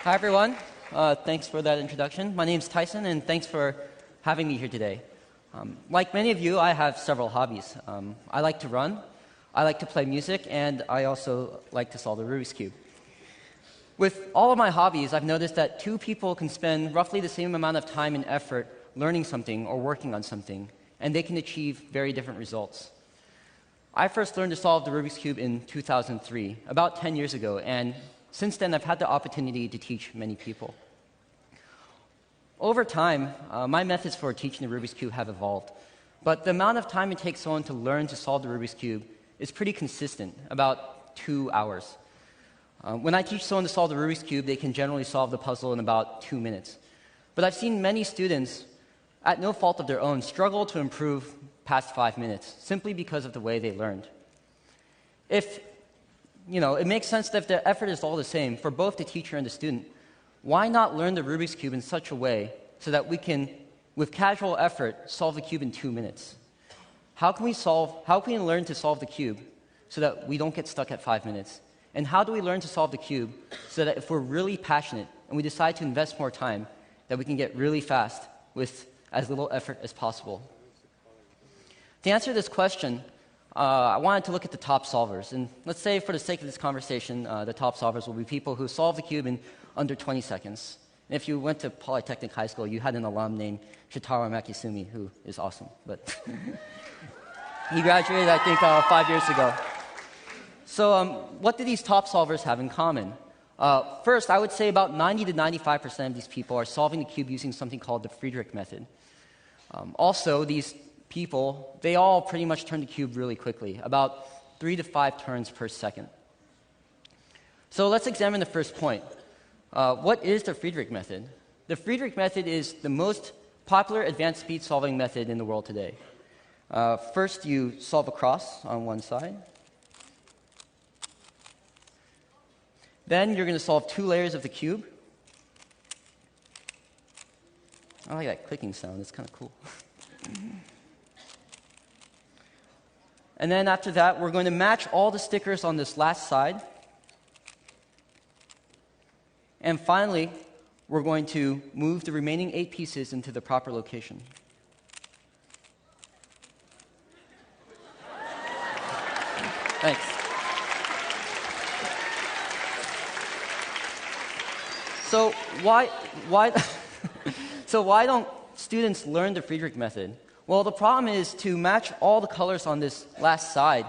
Hi, everyone. Thanks for that introduction. My name's Tyson, and thanks for having me here today. Like many of you, I have several hobbies. I like to run, I like to play music, and I also like to solve the Rubik's Cube. With all of my hobbies, I've noticed that two people can spend roughly the same amount of time and effort learning something or working on something, and they can achieve very different results. I first learned to solve the Rubik's Cube in 2003, about 10 years ago, and since then I've had the opportunity to teach many people. Over time, my methods for teaching the Rubik's Cube have evolved, but the amount of time it takes someone to learn to solve the Rubik's Cube is pretty consistent, about 2 hours. When I teach someone to solve the Rubik's Cube, they can generally solve the puzzle in about 2 minutes. But I've seen many students, at no fault of their own, struggle to improve past 5 minutes, simply because of the way they learned. It makes sense that if the effort is all the same for both the teacher and the student, why not learn the Rubik's Cube in such a way so that we can, with casual effort, solve the cube in 2 minutes? How can we learn to solve the cube so that we don't get stuck at 5 minutes? And how do we learn to solve the cube so that if we're really passionate and we decide to invest more time, that we can get really fast with as little effort as possible? To answer this question, I wanted to look at the top solvers. And let's say, for the sake of this conversation, the top solvers will be people who solve the cube in under 20 seconds. And if you went to Polytechnic High School, you had an alum named Shitaro Makisumi, who is awesome. But he graduated, I think, 5 years ago. So what do these top solvers have in common? First, I would say about 90 to 95% of these people are solving the cube using something called the Friedrich method. Also, these people, they all pretty much turn the cube really quickly, about 3 to 5 turns per second. So let's examine the first point. What is the Friedrich method? The Friedrich method is the most popular advanced speed solving method in the world today. First, you solve a cross on one side. Then you're going to solve 2 layers of the cube. I like that clicking sound. It's kind of cool. And then after that, we're going to match all the stickers on this last side. And finally, we're going to move the remaining 8 pieces into the proper location. Thanks. So why don't students learn the Friedrich method? Well, the problem is to match all the colors on this last side,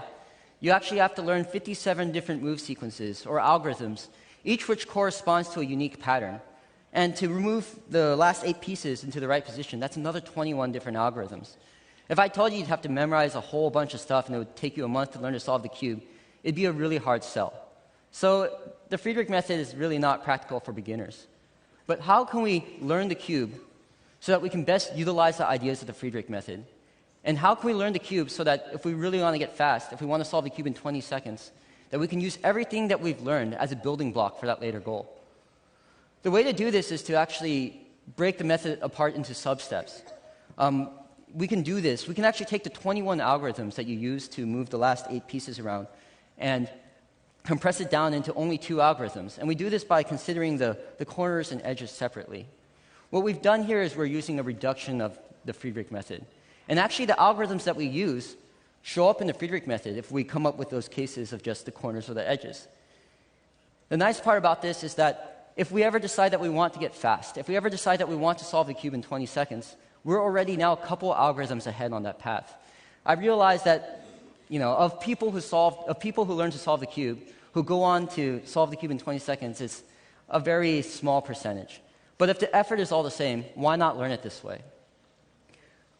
you actually have to learn 57 different move sequences or algorithms, each which corresponds to a unique pattern. And to remove the last 8 pieces into the right position, that's another 21 different algorithms. If I told you you'd have to memorize a whole bunch of stuff and it would take you a month to learn to solve the cube, it'd be a really hard sell. So the Friedrich method is really not practical for beginners. But how can we learn the cube so that we can best utilize the ideas of the Friedrich method? And how can we learn the cube so that if we really want to get fast, if we want to solve the cube in 20 seconds, that we can use everything that we've learned as a building block for that later goal? The way to do this is to actually break the method apart into sub-steps. We can do this. We can actually take the 21 algorithms that you use to move the last 8 pieces around and compress it down into only 2 algorithms. And we do this by considering the corners and edges separately. What we've done here is we're using a reduction of the Friedrich method. And actually, the algorithms that we use show up in the Friedrich method if we come up with those cases of just the corners or the edges. The nice part about this is that if we ever decide that we want to get fast, if we ever decide that we want to solve the cube in 20 seconds, we're already now a couple algorithms ahead on that path. I realized that, of people who learn to solve the cube, who go on to solve the cube in 20 seconds, it's a very small percentage. But if the effort is all the same, why not learn it this way?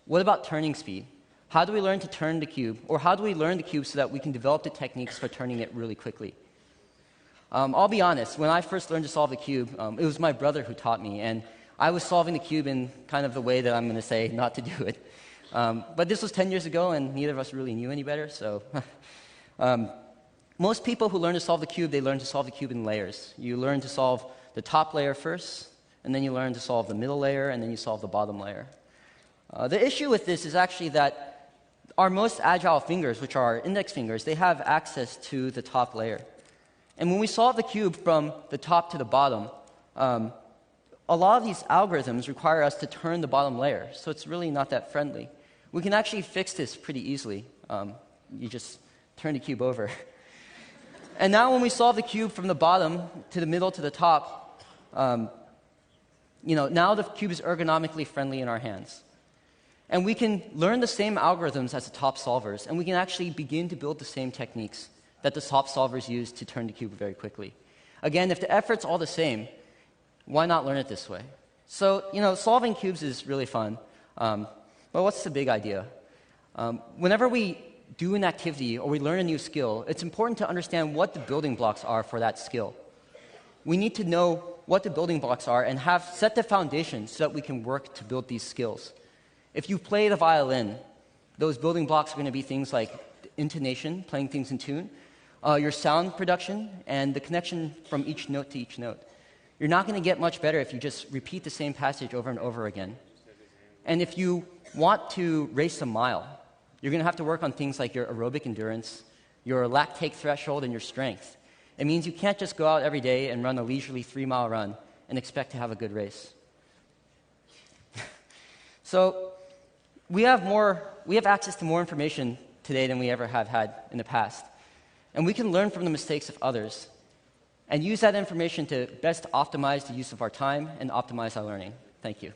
What about turning speed? How do we learn to turn the cube? Or how do we learn the cube so that we can develop the techniques for turning it really quickly? I'll be honest, when I first learned to solve the cube, it was my brother who taught me, and I was solving the cube in kind of the way that I'm going to say not to do it. But this was 10 years ago, and neither of us really knew any better, so... Most people who learn to solve the cube, they learn to solve the cube in layers. You learn to solve the top layer first, and then you learn to solve the middle layer, and then you solve the bottom layer. The issue with this is actually that our most agile fingers, which are our index fingers, they have access to the top layer. And when we solve the cube from the top to the bottom, a lot of these algorithms require us to turn the bottom layer, so it's really not that friendly. We can actually fix this pretty easily. You just turn the cube over. And now when we solve the cube from the bottom to the middle to the top, now the cube is ergonomically friendly in our hands. And we can learn the same algorithms as the top solvers, and we can actually begin to build the same techniques that the top solvers use to turn the cube very quickly. Again, if the effort's all the same, why not learn it this way? So, solving cubes is really fun. But what's the big idea? Whenever we do an activity or we learn a new skill, it's important to understand what the building blocks are for that skill. We need to know what the building blocks are and set the foundation so that we can work to build these skills. If you play the violin, those building blocks are going to be things like intonation, playing things in tune, your sound production, and the connection from each note to each note. You're not going to get much better if you just repeat the same passage over and over again. And if you want to race a mile, you're going to have to work on things like your aerobic endurance, your lactate threshold, and your strength. It means you can't just go out every day and run a leisurely 3-mile run and expect to have a good race. So we have access to more information today than we ever have had in the past. And we can learn from the mistakes of others and use that information to best optimize the use of our time and optimize our learning. Thank you.